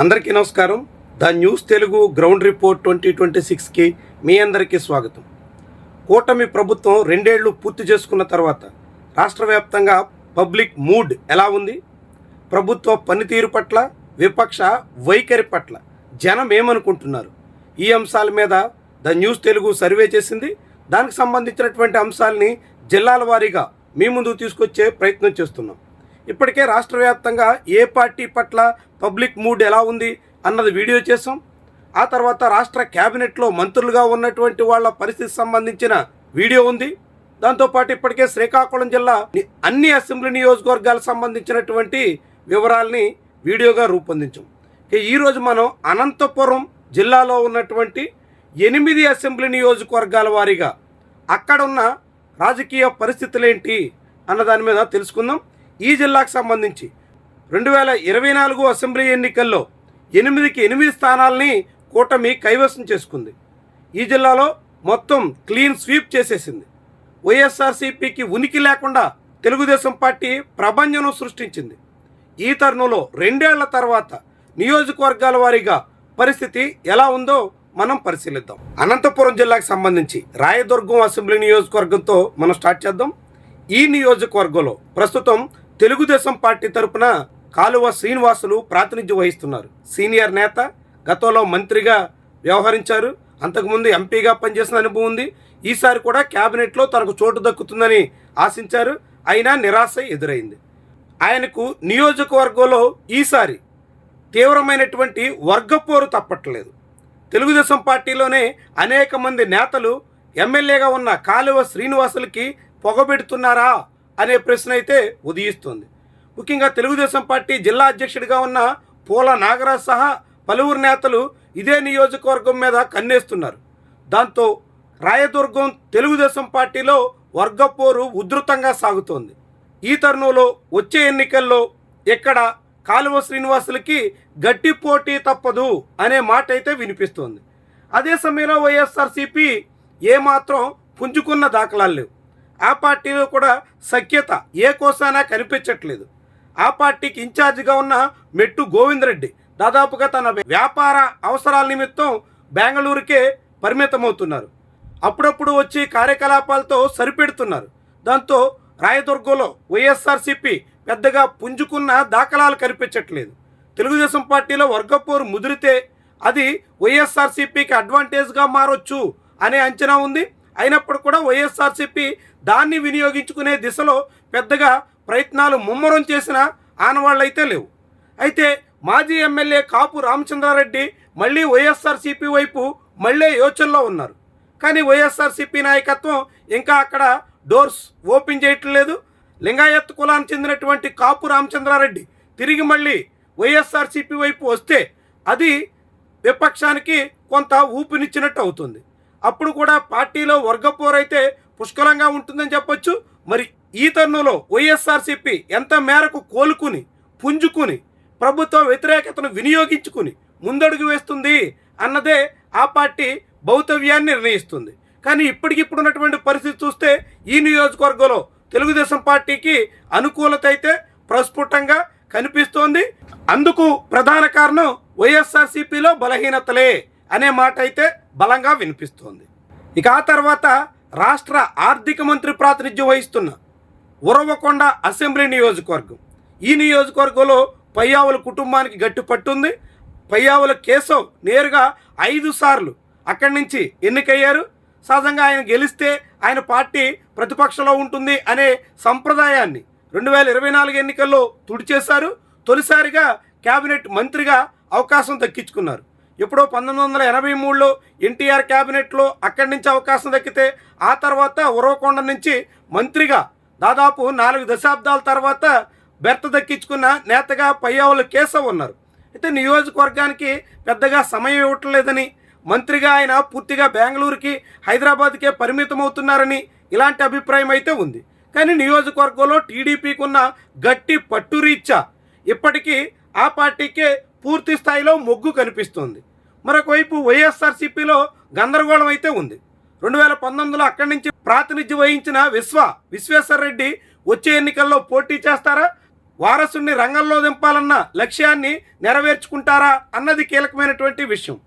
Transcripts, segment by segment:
అందరికీ నమస్కారం. The news Telugu ground report 2026కి మీ అందరికీ స్వాగతం. కూటమి ప్రభుత్వం 2 ఏళ్లు పూర్తి చేసుకున్న తర్వాత రాష్ట్ర వ్యాప్తంగా పబ్లిక్ మూడ్ ఎలా ఉంది, ప్రభుత్వ పనితీరు పట్ల, విపక్ష వైఖరి పట్ల జనం ఏమనుకుంటున్నారు, ఈ అంశాల మీద ద న్యూస్ తెలుగు సర్వే చేసింది. దానికి సంబంధించినటువంటి అంశాలని జిల్లాల వారీగా మీ ముందుకు తీసుకొచ్చే ప్రయత్నం చేస్తున్నాం. ఇప్పటికే రాష్ట్ర వ్యాప్తంగా ఏ పార్టీ పట్ల పబ్లిక్ మూడ్ ఎలా ఉంది అన్నది వీడియో చేసాం. ఆ తర్వాత రాష్ట్ర క్యాబినెట్లో మంత్రులుగా ఉన్నటువంటి వాళ్ళ పరిస్థితి సంబంధించిన వీడియో ఉంది. దాంతోపాటు ఇప్పటికే శ్రీకాకుళం జిల్లా అన్ని అసెంబ్లీ నియోజకవర్గాలకు సంబంధించినటువంటి వివరాలని వీడియోగా రూపొందించాం. ఈరోజు మనం అనంతపురం జిల్లాలో ఉన్నటువంటి 8 అసెంబ్లీ నియోజకవర్గాల వారీగా అక్కడున్న రాజకీయ పరిస్థితులు ఏంటి అన్న దాని మీద తెలుసుకుందాం. ఈ జిల్లాకు సంబంధించి 2024 అసెంబ్లీ ఎన్నికల్లో 8కి 8 స్థానాలని కూటమి కైవసం చేసుకుంది. ఈ జిల్లాలో మొత్తం క్లీన్ స్వీప్ చేసేసింది. వైఎస్ఆర్సీపీకి ఉనికి లేకుండా తెలుగుదేశం పార్టీ ప్రభంజనం సృష్టించింది. ఈ తరుణంలో 2 ఏళ్ల తర్వాత నియోజకవర్గాల వారీగా పరిస్థితి ఎలా ఉందో మనం పరిశీలిద్దాం. అనంతపురం జిల్లాకు సంబంధించి రాయదుర్గం అసెంబ్లీ నియోజకవర్గంతో మనం స్టార్ట్ చేద్దాం. ఈ నియోజకవర్గంలో ప్రస్తుతం తెలుగుదేశం పార్టీ తరపున కాలువ శ్రీనివాసులు ప్రాతినిధ్యం వహిస్తున్నారు. సీనియర్ నేత, గతంలో మంత్రిగా వ్యవహరించారు, అంతకుముందు ఎంపీగా పనిచేసిన అనుభవం ఉంది. ఈసారి కూడా క్యాబినెట్లో తనకు చోటు దక్కుతుందని ఆశించారు, అయినా నిరాశ ఎదురైంది. ఆయనకు నియోజకవర్గంలో ఈసారి తీవ్రమైనటువంటి వర్గపోరు తప్పట్లేదు. తెలుగుదేశం పార్టీలోనే అనేక మంది నేతలు ఎమ్మెల్యేగా ఉన్న కాలువ శ్రీనివాసులకి పొగబెడుతున్నారా అనే ప్రశ్న అయితే ఉదయిస్తుంది. ముఖ్యంగా తెలుగుదేశం పార్టీ జిల్లా అధ్యక్షుడిగా ఉన్న పూల నాగరాజ్ సహా పలువురు నేతలు ఇదే నియోజకవర్గం మీద కన్నేస్తున్నారు. దాంతో రాయదుర్గం తెలుగుదేశం పార్టీలో వర్గపోరు ఉధృతంగా సాగుతోంది. ఈ తరుణంలో వచ్చే ఎన్నికల్లో ఇక్కడ కాలువ శ్రీనివాసులకి గట్టి పోటీ తప్పదు అనే మాట అయితే వినిపిస్తోంది. అదే సమయంలో వైఎస్ఆర్సీపీ ఏమాత్రం పుంజుకున్న దాఖలాలు లేవు. ఆ పార్టీలో కూడా సఖ్యత ఏ కోసానా కనిపించట్లేదు. ఆ పార్టీకి ఇన్ఛార్జిగా ఉన్న మెట్టు గోవిందరెడ్డి దాదాపుగా తన వ్యాపార అవసరాల నిమిత్తం బెంగళూరుకే పరిమితమవుతున్నారు. అప్పుడప్పుడు వచ్చి కార్యకలాపాలతో సరిపెడుతున్నారు. దాంతో రాయదుర్గంలో వైఎస్ఆర్సీపీ పెద్దగా పుంజుకున్న దాఖలాలు కనిపించట్లేదు. తెలుగుదేశం పార్టీలో వర్గపోరు ముదిరితే అది వైఎస్ఆర్సీపీకి అడ్వాంటేజ్గా మారొచ్చు అనే అంచనా ఉంది. అయినప్పుడు కూడా వైఎస్ఆర్సీపీ దాన్ని వినియోగించుకునే దిశలో పెద్దగా ప్రయత్నాలు ముమ్మరం చేసిన ఆనవాళ్ళైతే లేవు. అయితే మాజీ ఎమ్మెల్యే కాపు రామచంద్రారెడ్డి మళ్ళీ వైఎస్ఆర్సీపీ వైపు మళ్ళీ యోచనలో ఉన్నారు. కానీ వైఎస్ఆర్సీపీ నాయకత్వం ఇంకా అక్కడ డోర్స్ ఓపెన్ చేయట్లేదు. లింగాయత్ కులానికి చెందినటువంటి కాపు రామచంద్రారెడ్డి తిరిగి మళ్ళీ వైఎస్ఆర్సీపీ వైపు వస్తే అది విపక్షానికి కొంత ఊపినిచ్చినట్టు అవుతుంది. అప్పుడు కూడా పార్టీలో వర్గపోరైతే పుష్కలంగా ఉంటుందని చెప్పొచ్చు. మరి ఈ తరుణంలో వైఎస్ఆర్సీపీ ఎంత మేరకు కోలుకుని పుంజుకుని ప్రభుత్వ వ్యతిరేకతను వినియోగించుకుని ముందడుగు వేస్తుంది అన్నదే ఆ పార్టీ భౌతవ్యాన్ని నిర్ణయిస్తుంది. కానీ ఇప్పటికిప్పుడున్నటువంటి పరిస్థితి చూస్తే ఈ నియోజకవర్గంలో తెలుగుదేశం పార్టీకి అనుకూలత అయితే ప్రస్ఫుటంగా కనిపిస్తోంది. అందుకు ప్రధాన కారణం వైఎస్ఆర్సీపీలో బలహీనతలే అనే మాట అయితే బలంగా వినిపిస్తోంది. ఇక ఆ తర్వాత రాష్ట్ర ఆర్థిక మంత్రి ప్రాతినిధ్యం వహిస్తున్న ఉరవకొండ అసెంబ్లీ నియోజకవర్గం. ఈ నియోజకవర్గంలో పయ్యావుల కుటుంబానికి గట్టి పట్టుంది. పయ్యావుల కేశవ్ నేరుగా 5 సార్లు అక్కడి నుంచి ఎన్నికయ్యారు. సహజంగా ఆయన గెలిస్తే ఆయన పార్టీ ప్రతిపక్షంలో ఉంటుంది అనే సంప్రదాయాన్ని 2024 ఎన్నికల్లో తుడిచేశారు. తొలిసారిగా కేబినెట్ మంత్రిగా అవకాశం దక్కించుకున్నారు. ఎప్పుడో 1983లో ఎన్టీఆర్ క్యాబినెట్లో అక్కడి నుంచి అవకాశం దక్కితే ఆ తర్వాత ఉరవకొండ నుంచి మంత్రిగా దాదాపు 4 దశాబ్దాల తర్వాత బెర్త దక్కించుకున్న నేతగా పయ్యావుల కేశవ్ ఉన్నారు. అయితే నియోజకవర్గానికి పెద్దగా సమయం ఇవ్వట్లేదని, మంత్రిగా ఆయన పూర్తిగా బెంగళూరుకి హైదరాబాద్కే పరిమితమవుతున్నారని ఇలాంటి అభిప్రాయం అయితే ఉంది. కానీ నియోజకవర్గంలో టీడీపీకి ఉన్న గట్టి పట్టురీత్యా ఇప్పటికీ ఆ పార్టీకే పూర్తి స్థాయిలో మొగ్గు కనిపిస్తుంది. మరొకవైపు వైఎస్ఆర్సీపీలో గందరగోళం అయితే ఉంది. 2019లో అక్కడి నుంచి ప్రాతినిధ్యం వహించిన విశ్వేశ్వరరెడ్డి వచ్చే ఎన్నికల్లో పోటీ చేస్తారా, వారసుని రంగంలో దింపాలన్న లక్ష్యాన్ని నెరవేర్చుకుంటారా అన్నది కీలకమైనటువంటి విషయం.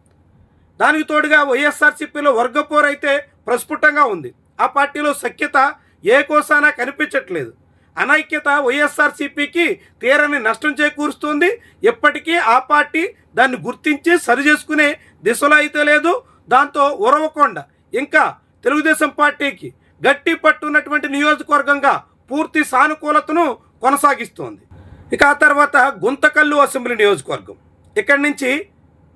దానికి తోడుగా వైఎస్ఆర్సీపీలో వర్గపోరు అయితే ప్రస్ఫుటంగా ఉంది. ఆ పార్టీలో సఖ్యత ఏ కోసానా కనిపించట్లేదు. అనైక్యత వైఎస్ఆర్సీపీకి తీరని నష్టం చేకూరుస్తుంది. ఎప్పటికీ ఆ పార్టీ దాన్ని గుర్తించి సరిచేసుకునే దిశలో అయితే లేదు. దాంతో ఉరవకొండ ఇంకా తెలుగుదేశం పార్టీకి గట్టి పట్టున్నటువంటి నియోజకవర్గంగా పూర్తి సానుకూలతను కొనసాగిస్తోంది. ఇక ఆ తర్వాత గుంతకల్లు అసెంబ్లీ నియోజకవర్గం. ఇక్కడి నుంచి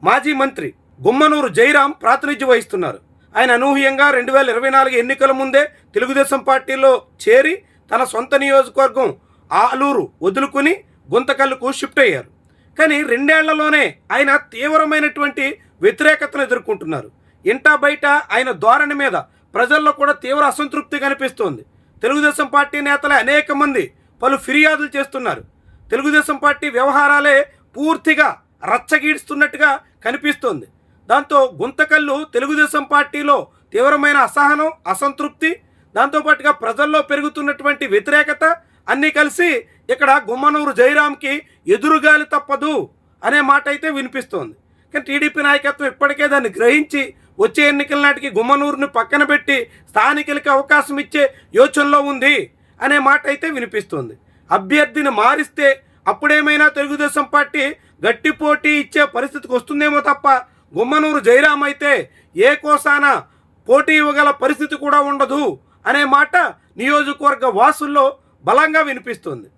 మాజీ మంత్రి గుమ్మనూరు జయరాం ప్రాతినిధ్యం వహిస్తున్నారు. ఆయన అనూహ్యంగా 2024 ఎన్నికల ముందే తెలుగుదేశం పార్టీలో చేరి తన సొంత నియోజకవర్గం ఆలూరు వదులుకుని గుంతకల్లుకు షిఫ్ట్ అయ్యారు. కానీ 2 ఏళ్లలోనే ఆయన తీవ్రమైనటువంటి వ్యతిరేకతను ఎదుర్కొంటున్నారు. ఇంటా బయట ఆయన ధోరణి మీద ప్రజల్లో కూడా తీవ్ర అసంతృప్తి కనిపిస్తోంది. తెలుగుదేశం పార్టీ నేతలే అనేక మంది పలు ఫిర్యాదులు చేస్తున్నారు. తెలుగుదేశం పార్టీ వ్యవహారాలే పూర్తిగా రచ్చగీడుస్తున్నట్టుగా కనిపిస్తోంది. దాంతో గుంతకల్లు తెలుగుదేశం పార్టీలో తీవ్రమైన అసహనం, అసంతృప్తి, దాంతోపాటుగా ప్రజల్లో పెరుగుతున్నటువంటి వ్యతిరేకత అన్నీ కలిసి ఇక్కడ గుమ్మనూరు జయరాంకి ఎదురుగాలి తప్పదు అనే మాట అయితే వినిపిస్తోంది. కానీ టీడీపీ నాయకత్వం ఇప్పటికే దాన్ని గ్రహించి వచ్చే ఎన్నికల నాటికి గుమ్మనూరుని పక్కన పెట్టి స్థానికులకి అవకాశం ఇచ్చే యోచనలో ఉంది అనే మాట అయితే వినిపిస్తోంది. అభ్యర్థిని మారిస్తే అప్పుడేమైనా తెలుగుదేశం పార్టీ గట్టి పోటీ ఇచ్చే పరిస్థితికి వస్తుందేమో తప్ప గుమ్మనూరు జయరాం అయితే ఏ కోసాన పోటీ ఇవ్వగల పరిస్థితి కూడా ఉండదు అనే మాట నియోజకవర్గ వాసుల్లో బలంగా వినిపిస్తుంది.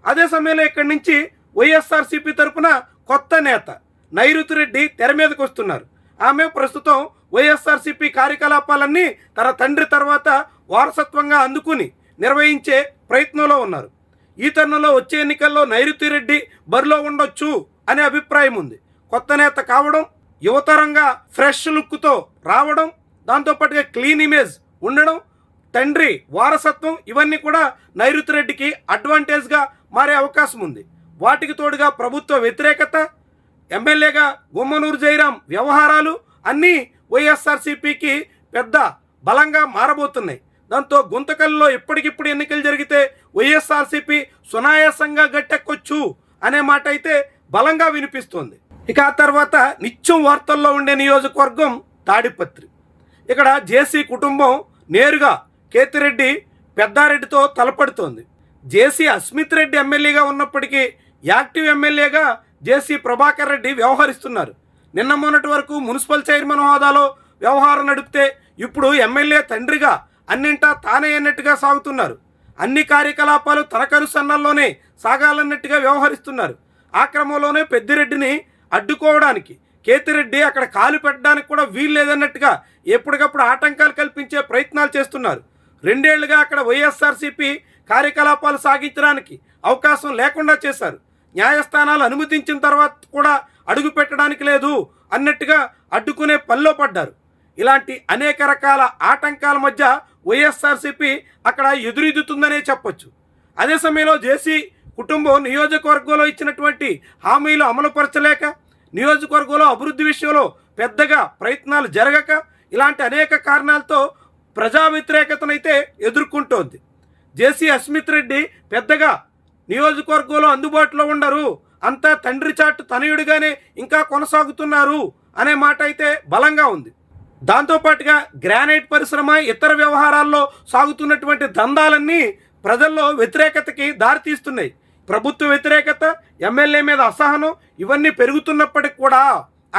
అదే సమయంలో ఇక్కడి నుంచి వైఎస్ఆర్సీపీ తరఫున కొత్త నేత నైరుతి రెడ్డి తెర మీదకి వస్తున్నారు. ఆమె ప్రస్తుతం వైఎస్ఆర్సీపీ కార్యకలాపాలన్నీ తన తండ్రి తర్వాత వారసత్వంగా అందుకుని నిర్వహించే ప్రయత్నంలో ఉన్నారు. ఈ తరుణంలో వచ్చే ఎన్నికల్లో నైరుతి రెడ్డి బరిలో ఉండొచ్చు అనే అభిప్రాయం ఉంది. కొత్త నేత కావడం, యువతరంగా ఫ్రెష్ లుక్తో రావడం, దాంతోపాటుగా క్లీన్ ఇమేజ్ ఉండడం, తండ్రి వారసత్వం ఇవన్నీ కూడా నైరుతి రెడ్డికి అడ్వాంటేజ్గా మారే అవకాశం ఉంది. వాటికి తోడుగా ప్రభుత్వ వ్యతిరేకత, ఎమ్మెల్యేగా గుమ్మనూరు జయరాం వ్యవహారాలు అన్నీ వైఎస్ఆర్సీపీకి పెద్ద బలంగా మారబోతున్నాయి. దాంతో గుంతకల్లో ఇప్పటికిప్పుడు ఎన్నికలు జరిగితే వైఎస్ఆర్సీపీ సునాయాసంగా గట్టెక్కొచ్చు అనే మాట అయితే బలంగా వినిపిస్తోంది. ఇక ఆ తర్వాత నిత్యం వార్తల్లో ఉండే నియోజకవర్గం తాడిపత్రి. ఇక్కడ జేసీ కుటుంబం నేరుగా కేతిరెడ్డి పెద్దారెడ్డితో తలపడుతోంది. జేసీ అస్మిత్ రెడ్డి ఎమ్మెల్యేగా ఉన్నప్పటికీ యాక్టివ్ ఎమ్మెల్యేగా జేసీ ప్రభాకర్ రెడ్డి వ్యవహరిస్తున్నారు. నిన్న మొన్నటి వరకు మున్సిపల్ చైర్మన్ హోదాలో వ్యవహారం నడిపితే ఇప్పుడు ఎమ్మెల్యే తండ్రిగా అన్నింటా తానే అన్నట్టుగా సాగుతున్నారు. అన్ని కార్యకలాపాలు తన కనుసన్నల్లోనే సాగాలన్నట్టుగా వ్యవహరిస్తున్నారు. ఆ క్రమంలోనే పెద్దిరెడ్డిని అడ్డుకోవడానికి కేతిరెడ్డి అక్కడ కాలు పెట్టడానికి కూడా వీలు లేదన్నట్టుగా ఎప్పటికప్పుడు ఆటంకాలు కల్పించే ప్రయత్నాలు చేస్తున్నారు. 2 ఏళ్లుగా అక్కడ వైఎస్ఆర్సీపీ కార్యకలాపాలు సాగించడానికి అవకాశం లేకుండా చేశారు. న్యాయస్థానాలు అనుమతించిన తర్వాత కూడా అడుగు పెట్టడానికి లేదు అన్నట్టుగా అడ్డుకునే పనిలో పడ్డారు. ఇలాంటి అనేక రకాల ఆటంకాల మధ్య వైఎస్ఆర్సీపీ అక్కడ ఎదురెదుతుందనే చెప్పొచ్చు. అదే సమయంలో జేసీ కుటుంబం నియోజకవర్గంలో ఇచ్చినటువంటి హామీలు అమలుపరచలేక, నియోజకవర్గంలో అభివృద్ధి విషయంలో పెద్దగా ప్రయత్నాలు జరగక, ఇలాంటి అనేక కారణాలతో ప్రజా వ్యతిరేకతనైతే ఎదుర్కొంటోంది. జేసీ అస్మిత్ రెడ్డి పెద్దగా నియోజకవర్గంలో అందుబాటులో ఉండరు, అంతా తండ్రి చాటు తనయుడిగానే ఇంకా కొనసాగుతున్నారు అనే మాట అయితే బలంగా ఉంది. దాంతోపాటుగా గ్రానైట్ పరిశ్రమ, ఇతర వ్యవహారాల్లో సాగుతున్నటువంటి దందాలన్నీ ప్రజల్లో వ్యతిరేకతకి దారితీస్తున్నాయి. ప్రభుత్వ వ్యతిరేకత, ఎమ్మెల్యే మీద అసహనం ఇవన్నీ పెరుగుతున్నప్పటికి కూడా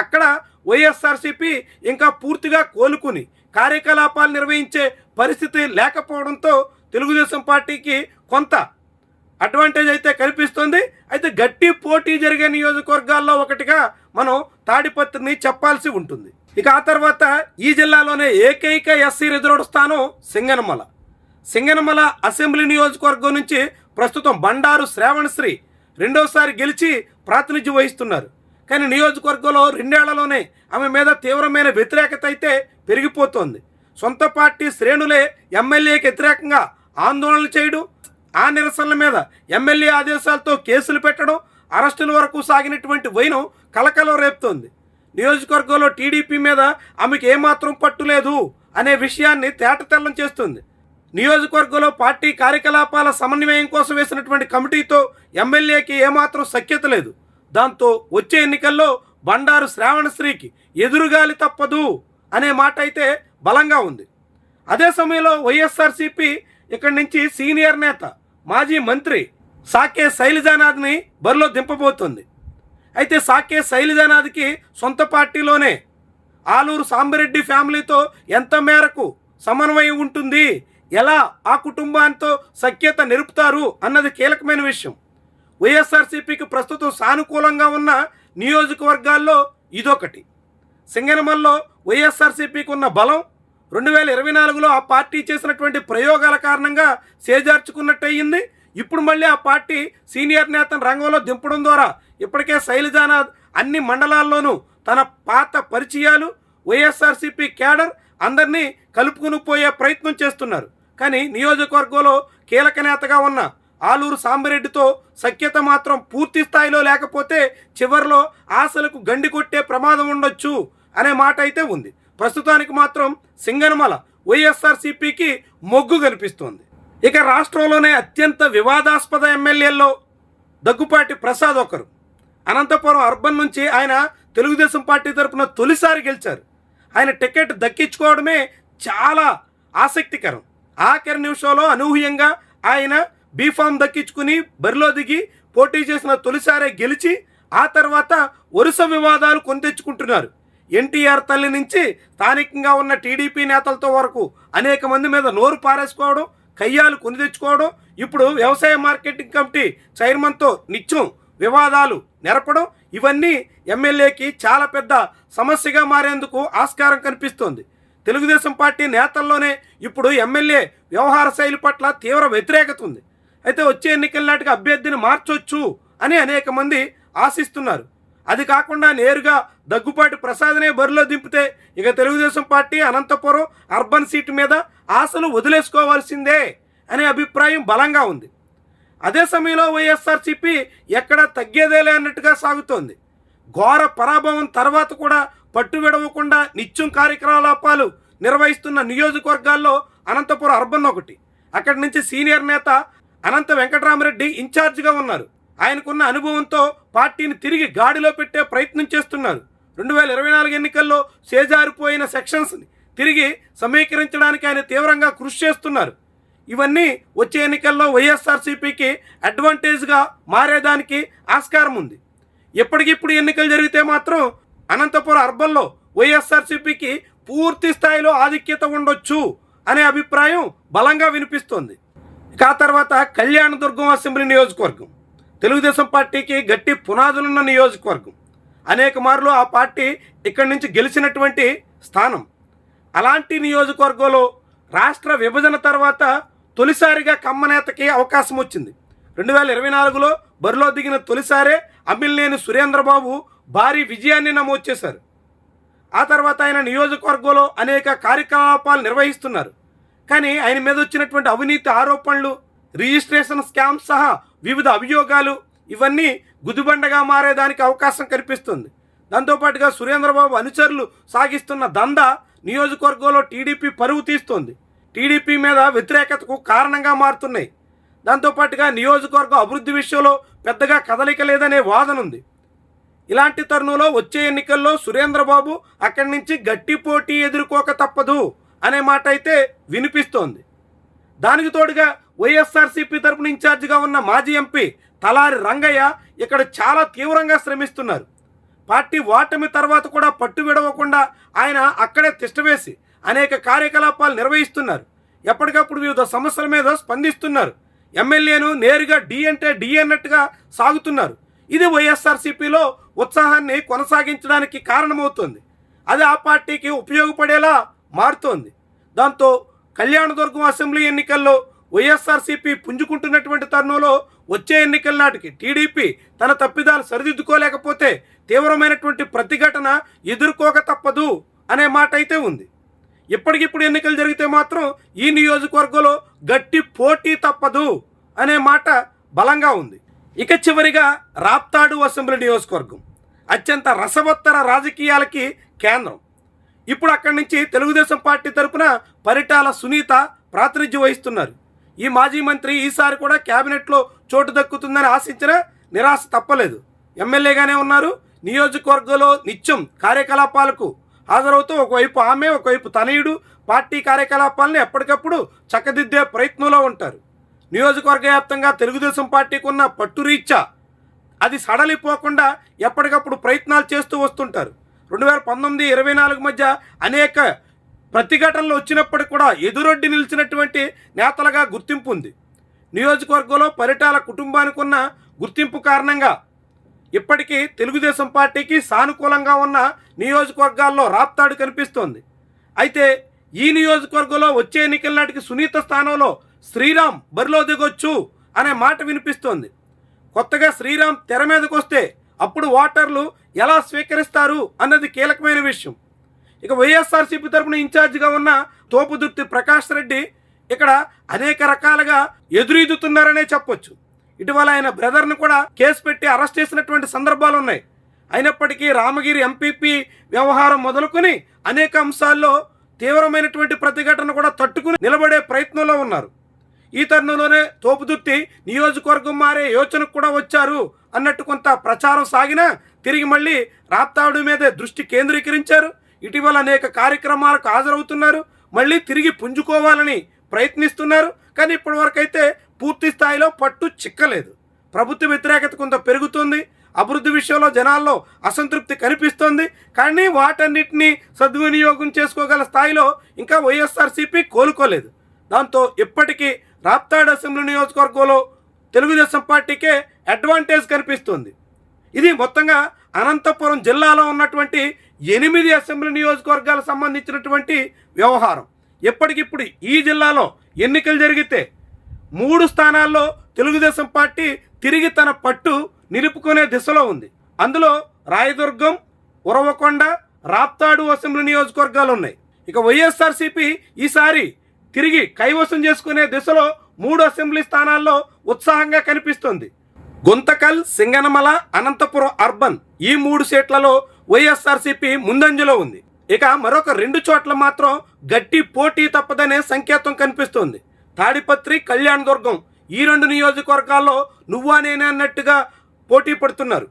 అక్కడ వైఎస్ఆర్సీపీ ఇంకా పూర్తిగా కోలుకుని కార్యకలాపాలు నిర్వహించే పరిస్థితి లేకపోవడంతో తెలుగుదేశం పార్టీకి కొంత అడ్వాంటేజ్ అయితే కనిపిస్తుంది. అయితే గట్టి పోటీ జరిగే నియోజకవర్గాల్లో ఒకటిగా మనం తాడిపత్రిని చెప్పాల్సి ఉంటుంది. ఇక ఆ తర్వాత ఈ జిల్లాలోనే ఏకైక ఎస్సీ రిజర్వ్డ్ స్థానం సింగనమల. సింగనమల అసెంబ్లీ నియోజకవర్గం నుంచి ప్రస్తుతం బండారు శ్రావణశ్రీ రెండోసారి గెలిచి ప్రాతినిధ్యం వహిస్తున్నారు. కానీ నియోజకవర్గంలో 2 ఏళ్లలోనే ఆమె మీద తీవ్రమైన వ్యతిరేకత అయితే పెరిగిపోతోంది. సొంత పార్టీ శ్రేణులే ఎమ్మెల్యేకి వ్యతిరేకంగా ఆందోళనలు చేయడం, ఆ నిరసనల మీద ఎమ్మెల్యే ఆదేశాలతో కేసులు పెట్టడం, అరెస్టుల వరకు సాగినటువంటి వైనం కలకలం రేపుతోంది. నియోజకవర్గంలో టీడీపీ మీద ఆమెకు ఏమాత్రం పట్టు లేదు అనే విషయాన్ని తేటతెల్లం చేస్తుంది. నియోజకవర్గంలో పార్టీ కార్యకలాపాల సమన్వయం కోసం వేసినటువంటి కమిటీతో ఎమ్మెల్యేకి ఏమాత్రం సఖ్యత లేదు. దాంతో వచ్చే ఎన్నికల్లో బండారు శ్రావణశ్రీకి ఎదురుగాలి తప్పదు అనే మాట అయితే బలంగా ఉంది. అదే సమయంలో వైఎస్ఆర్సీపీ ఇక్కడి నుంచి సీనియర్ నేత మాజీ మంత్రి సాకే శైలజానాథ్ని బరిలో దింపబోతోంది. అయితే సాకే శైలజానాథ్కి సొంత పార్టీలోనే ఆలూరు సాంబిరెడ్డి ఫ్యామిలీతో ఎంత మేరకు సమన్వయం ఉంటుంది, ఎలా ఆ కుటుంబాంతో సఖ్యత నిలుపుతారు అన్నది కీలకమైన విషయం. వైఎస్ఆర్సీపీకి ప్రస్తుతం సానుకూలంగా ఉన్న నియోజకవర్గాల్లో ఇదొకటి. సింగనమల్లో వైఎస్ఆర్సీపీకి ఉన్న బలం 2024లో ఆ పార్టీ చేసినటువంటి ప్రయోగాల కారణంగా చేజార్చుకున్నట్టు అయ్యింది. ఇప్పుడు మళ్ళీ ఆ పార్టీ సీనియర్ నేతను రంగంలో దింపడం ద్వారా ఇప్పటికే శైలజానాథ్ అన్ని మండలాల్లోనూ తన పాత పరిచయాలు, వైఎస్ఆర్సీపీ క్యాడర్ అందరినీ కలుపుకుని పోయే ప్రయత్నం చేస్తున్నారు. కానీ నియోజకవర్గంలో కీలక నేతగా ఉన్న ఆలూరు సాంబిరెడ్డితో సఖ్యత మాత్రం పూర్తి స్థాయిలో లేకపోతే చివరిలో ఆశలకు గండి కొట్టే ప్రమాదం ఉండొచ్చు అనే మాట అయితే ఉంది. ప్రస్తుతానికి మాత్రం సింగనమల వైఎస్ఆర్సీపీకి మొగ్గు కనిపిస్తోంది. ఇక రాష్ట్రంలోనే అత్యంత వివాదాస్పద ఎమ్మెల్యేల్లో దగ్గుపాటి ప్రసాద్ ఒకరు. అనంతపురం అర్బన్ నుంచి ఆయన తెలుగుదేశం పార్టీ తరఫున తొలిసారి గెలిచారు. ఆయన టికెట్ దక్కించుకోవడమే చాలా ఆసక్తికరం. ఆఖరి నిమిషంలో అనూహ్యంగా ఆయన బీఫామ్ దక్కించుకుని బరిలో దిగి పోటీ చేసిన తొలిసారే గెలిచి ఆ తర్వాత వరుస వివాదాలు కొని తెచ్చుకుంటున్నారు. ఎన్టీఆర్ తల్లి నుంచి స్థానికంగా ఉన్న టీడీపీ నేతలతో వరకు అనేక మంది మీద నోరు పారేసుకోవడం, కయ్యాలు కొని తెచ్చుకోవడం, ఇప్పుడు వ్యవసాయ మార్కెటింగ్ కమిటీ చైర్మన్తో నిత్యం వివాదాలు నెరపడం, ఇవన్నీ ఎమ్మెల్యేకి చాలా పెద్ద సమస్యగా మారేందుకు ఆస్కారం కనిపిస్తోంది. తెలుగుదేశం పార్టీ నేతల్లోనే ఇప్పుడు ఎమ్మెల్యే వ్యవహార శైలి పట్ల తీవ్ర వ్యతిరేకత ఉంది. అయితే వచ్చే ఎన్నికల నాటికి అభ్యర్థిని మార్చొచ్చు అని అనేక మంది ఆశిస్తున్నారు. అది కాకుండా నేరుగా దగ్గుపాటి ప్రసాద్నే బరిలో దింపితే ఇక Telugu Desam party Anantapuram urban seat మీద ఆశలు వదిలేసుకోవాల్సిందే అనే అభిప్రాయం బలంగా ఉంది. అదే సమయంలో వైఎస్ఆర్సీపీ ఎక్కడా తగ్గేదేలే అన్నట్టుగా సాగుతోంది. ఘోర పరాభవం తర్వాత కూడా పట్టు విడవకుండా నిత్యం కార్యకలాపాలు నిర్వహిస్తున్న నియోజకవర్గాల్లో అనంతపురం అర్బన్ ఒకటి. అక్కడి నుంచి సీనియర్ నేత అనంత వెంకటరామరెడ్డి ఇన్ఛార్జిగా ఉన్నారు. ఆయనకున్న అనుభవంతో పార్టీని తిరిగి గాడిలో పెట్టే ప్రయత్నం చేస్తున్నారు. 2024 ఎన్నికల్లో చేజారిపోయిన సెక్షన్స్ని తిరిగి సమీకరించడానికి ఆయన తీవ్రంగా కృషి చేస్తున్నారు. ఇవన్నీ వచ్చే ఎన్నికల్లో వైఎస్ఆర్సీపీకి అడ్వాంటేజ్గా మారేదానికి ఆస్కారం ఉంది. ఎప్పటికిప్పుడు ఎన్నికలు జరిగితే మాత్రం అనంతపురం అర్బన్లో వైఎస్ఆర్సీపీకి పూర్తి స్థాయిలో ఆధిక్యత ఉండొచ్చు అనే అభిప్రాయం బలంగా వినిపిస్తోంది. ఇక ఆ తర్వాత కళ్యాణదుర్గం అసెంబ్లీ నియోజకవర్గం తెలుగుదేశం పార్టీకి గట్టి పునాదులున్న నియోజకవర్గం. అనేక మార్లు ఆ పార్టీ ఇక్కడి నుంచి గెలిచినటువంటి స్థానం. అలాంటి నియోజకవర్గంలో రాష్ట్ర విభజన తర్వాత తొలిసారిగా కమ్మనేతకి అవకాశం వచ్చింది. 2024లో బరిలో దిగిన తొలిసారే అమ్మిలినేని సురేంద్రబాబు భారీ విజయాన్ని నమోదు చేశారు. ఆ తర్వాత ఆయన నియోజకవర్గంలో అనేక కార్యకలాపాలు నిర్వహిస్తున్నారు. కానీ ఆయన మీద వచ్చినటువంటి అవినీతి ఆరోపణలు, రిజిస్ట్రేషన్ స్కామ్ సహా వివిధ అభియోగాలు ఇవన్నీ గుదిబండగా మారేదానికి అవకాశం కనిపిస్తుంది. దాంతోపాటుగా సురేంద్రబాబు అనుచరులు సాగిస్తున్న దందా నియోజకవర్గంలో టీడీపీ పరువు తీస్తోంది. టీడీపీ మీద వ్యతిరేకతకు కారణంగా మారుతున్నాయి. దాంతోపాటుగా నియోజకవర్గం అభివృద్ధి విషయంలో పెద్దగా కదలిక లేదనే వాదన ఉంది. ఇలాంటి తరుణంలో వచ్చే ఎన్నికల్లో సురేంద్రబాబు అక్కడి నుంచి గట్టి పోటీ ఎదుర్కోక తప్పదు అనే మాట అయితే వినిపిస్తోంది. దానికి తోడుగా వైఎస్ఆర్సీపీ తరపున ఇన్ఛార్జిగా ఉన్న మాజీ ఎంపీ తలారి రంగయ్య ఇక్కడ చాలా తీవ్రంగా శ్రమిస్తున్నారు. పార్టీ ఓటమి తర్వాత కూడా పట్టు విడవకుండా ఆయన అక్కడే తిష్టవేసి అనేక కార్యకలాపాలు నిర్వహిస్తున్నారు. ఎప్పటికప్పుడు వివిధ సమస్యల మీద స్పందిస్తున్నారు. ఎమ్మెల్యేను నేరుగా డి అంటే డి అన్నట్టుగా సాగుతున్నారు. ఇది వైఎస్ఆర్సీపీలో ఉత్సాహాన్ని కొనసాగించడానికి కారణమవుతుంది. అది ఆ పార్టీకి ఉపయోగపడేలా మారుతోంది. దాంతో కళ్యాణదుర్గం అసెంబ్లీ ఎన్నికల్లో వైఎస్ఆర్సీపీ పుంజుకుంటున్నటువంటి తరుణంలో వచ్చే ఎన్నికల నాటికి టీడీపీ తన తప్పిదాలు సరిదిద్దుకోలేకపోతే తీవ్రమైనటువంటి ప్రతిఘటన ఎదుర్కోక తప్పదు అనే మాట అయితే ఉంది. ఇప్పటికిప్పుడు ఎన్నికలు జరిగితే మాత్రం ఈ నియోజకవర్గంలో గట్టి పోటీ తప్పదు అనే మాట బలంగా ఉంది. ఇక చివరిగా రాప్తాడు అసెంబ్లీ నియోజకవర్గం అత్యంత రసవత్తర రాజకీయాలకి కేంద్రం. ఇప్పుడు అక్కడి నుంచి తెలుగుదేశం పార్టీ తరపున పరిటాల సునీత ప్రాతినిధ్యం వహిస్తున్నారు. ఈ మాజీ మంత్రి ఈసారి కూడా క్యాబినెట్లో చోటు దక్కుతుందని ఆశించిన నిరాశ తప్పలేదు. ఎమ్మెల్యేగానే ఉన్నారు. నియోజకవర్గంలో నిత్యం కార్యకలాపాలకు హాజరవుతూ ఒకవైపు ఆమె, ఒకవైపు తనయుడు పార్టీ కార్యకలాపాలను ఎప్పటికప్పుడు చక్కదిద్దే ప్రయత్నంలో ఉంటారు. నియోజకవర్గ వ్యాప్తంగా తెలుగుదేశం పార్టీకి ఉన్న పట్టురీత్యా అది సడలిపోకుండా ఎప్పటికప్పుడు ప్రయత్నాలు చేస్తూ వస్తుంటారు. 2019-24 మధ్య అనేక ప్రతిఘటనలు వచ్చినప్పటికీ కూడా ఎదురొడ్డి నిలిచినటువంటి నేతలుగా గుర్తింపు ఉంది. నియోజకవర్గంలో పరిటాల కుటుంబానికి ఉన్న గుర్తింపు కారణంగా ఇప్పటికీ తెలుగుదేశం పార్టీకి సానుకూలంగా ఉన్న నియోజకవర్గాల్లో రాప్తాడు కనిపిస్తోంది. అయితే ఈ నియోజకవర్గంలో వచ్చే ఎన్నికల నాటికి సునీత స్థానంలో శ్రీరామ్ బరిలో దిగొచ్చు అనే మాట వినిపిస్తోంది. కొత్తగా శ్రీరామ్ తెర మీదకు వస్తే అప్పుడు ఓటర్లు ఎలా స్వీకరిస్తారు అన్నది కీలకమైన విషయం. ఇక వైఎస్ఆర్సీపీ తరఫున ఇన్ఛార్జిగా ఉన్న తోపుదుర్తి ప్రకాష్ రెడ్డి ఇక్కడ అనేక రకాలుగా ఎదురీదుతున్నారనే చెప్పొచ్చు. ఇటీవల ఆయన బ్రదర్ను కూడా కేసు పెట్టి అరెస్ట్ చేసినటువంటి సందర్భాలు ఉన్నాయి. అయినప్పటికీ రామగిరి ఎంపీపీ వ్యవహారం మొదలుకొని అనేక అంశాల్లో తీవ్రమైనటువంటి ప్రతిఘటన కూడా తట్టుకుని నిలబడే ప్రయత్నంలో ఉన్నారు. ఈ తరుణంలోనే తోపుదుర్తి నియోజకవర్గం మారే యోచనకు కూడా వచ్చారు అన్నట్టు కొంత ప్రచారం సాగినా తిరిగి మళ్ళీ రాప్తాడు మీదే దృష్టి కేంద్రీకరించారు. ఇటీవల అనేక కార్యక్రమాలకు హాజరవుతున్నారు. మళ్ళీ తిరిగి పుంజుకోవాలని ప్రయత్నిస్తున్నారు. కానీ ఇప్పటివరకైతే పూర్తి స్థాయిలో పట్టు చిక్కలేదు. ప్రభుత్వ వ్యతిరేకత కొంత పెరుగుతుంది. అభివృద్ధి విషయంలో జనాల్లో అసంతృప్తి కనిపిస్తోంది. కానీ వాటన్నిటినీ సద్వినియోగం చేసుకోగల స్థాయిలో ఇంకా వైఎస్ఆర్సీపీ కోలుకోలేదు. దాంతో ఇప్పటికీ రాప్తాడు అసెంబ్లీ నియోజకవర్గంలో తెలుగుదేశం పార్టీకే అడ్వాంటేజ్ కనిపిస్తుంది. ఇది మొత్తంగా అనంతపురం జిల్లాలో ఉన్నటువంటి 8 అసెంబ్లీ నియోజకవర్గాలకు సంబంధించినటువంటి వ్యవహారం. ఎప్పటికిప్పుడు ఈ జిల్లాలో ఎన్నికలు జరిగితే 3 స్థానాల్లో తెలుగుదేశం పార్టీ తిరిగి తన పట్టు నిలుపుకునే దిశలో ఉంది. అందులో రాయదుర్గం, ఉరవకొండ, రాప్తాడు అసెంబ్లీ నియోజకవర్గాలు ఉన్నాయి. ఇక వైఎస్ఆర్సీపీ ఈసారి తిరిగి కైవసం చేసుకునే దిశలో 3 అసెంబ్లీ స్థానాల్లో ఉత్సాహంగా కనిపిస్తుంది. గుంతకల్, సింగనమల, అనంతపురం అర్బన్ ఈ 3 సీట్లలో వైఎస్ఆర్సీపీ ముందంజలో ఉంది. ఇక మరొక 2 చోట్ల మాత్రం గట్టి పోటీ తప్పదనే సంకేతం కనిపిస్తోంది. తాడిపత్రి, కళ్యాణదుర్గం ఈ 2 నియోజకవర్గాల్లో నువ్వా నేనే అన్నట్టుగా పోటీ పడుతున్నారు.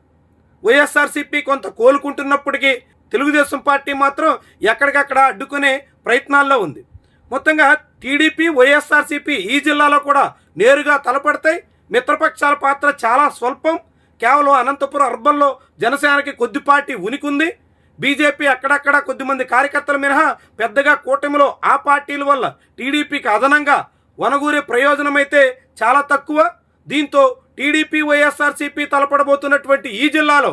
వైఎస్ఆర్సీపీ కొంత కోలుకుంటున్నప్పటికీ తెలుగుదేశం పార్టీ మాత్రం ఎక్కడికక్కడ అడ్డుకునే ప్రయత్నాల్లో ఉంది. మొత్తంగా టీడీపీ, వైఎస్ఆర్సీపీ ఈ జిల్లాలో కూడా నేరుగా తలపడతాయి. మిత్రపక్షాల పాత్ర చాలా స్వల్పం. కేవలం అనంతపురం అర్బన్లో జనసేనకి కొద్దిపాటి ఉనికి ఉంది. బీజేపీ అక్కడక్కడ కొద్దిమంది కార్యకర్తల మినహా పెద్దగా కూటమిలో ఆ పార్టీల వల్ల టీడీపీకి అదనంగా వనగూరే ప్రయోజనం అయితే చాలా తక్కువ. దీంతో టీడీపీ, వైఎస్ఆర్సీపీ తలపడబోతున్నటువంటి ఈ జిల్లాలో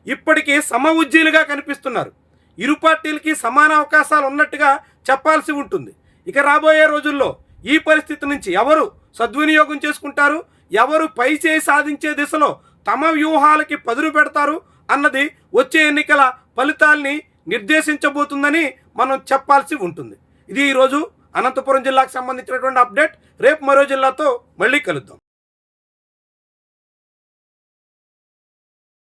ఇప్పటికీ సమఉజ్జీలుగా కనిపిస్తున్నారు. ఇరు పార్టీలకి సమాన అవకాశాలు ఉన్నట్టుగా చెప్పాల్సి ఉంటుంది. ఇక రాబోయే రోజుల్లో ఈ పరిస్థితి నుంచి ఎవరు సద్వినియోగం చేసుకుంటారు, ఎవరు పైచేయి సాధించే దిశలో తమ వ్యూహాలకి పదును పెడతారు అన్నది వచ్చే ఎన్నికల ఫలితాల్ని నిర్దేశించబోతుందని మనం చెప్పాల్సి ఉంటుంది. ఇది ఈరోజు అనంతపురం జిల్లాకు సంబంధించినటువంటి అప్డేట్. రేపు మరో జిల్లాతో మళ్ళీ కలుద్దాం.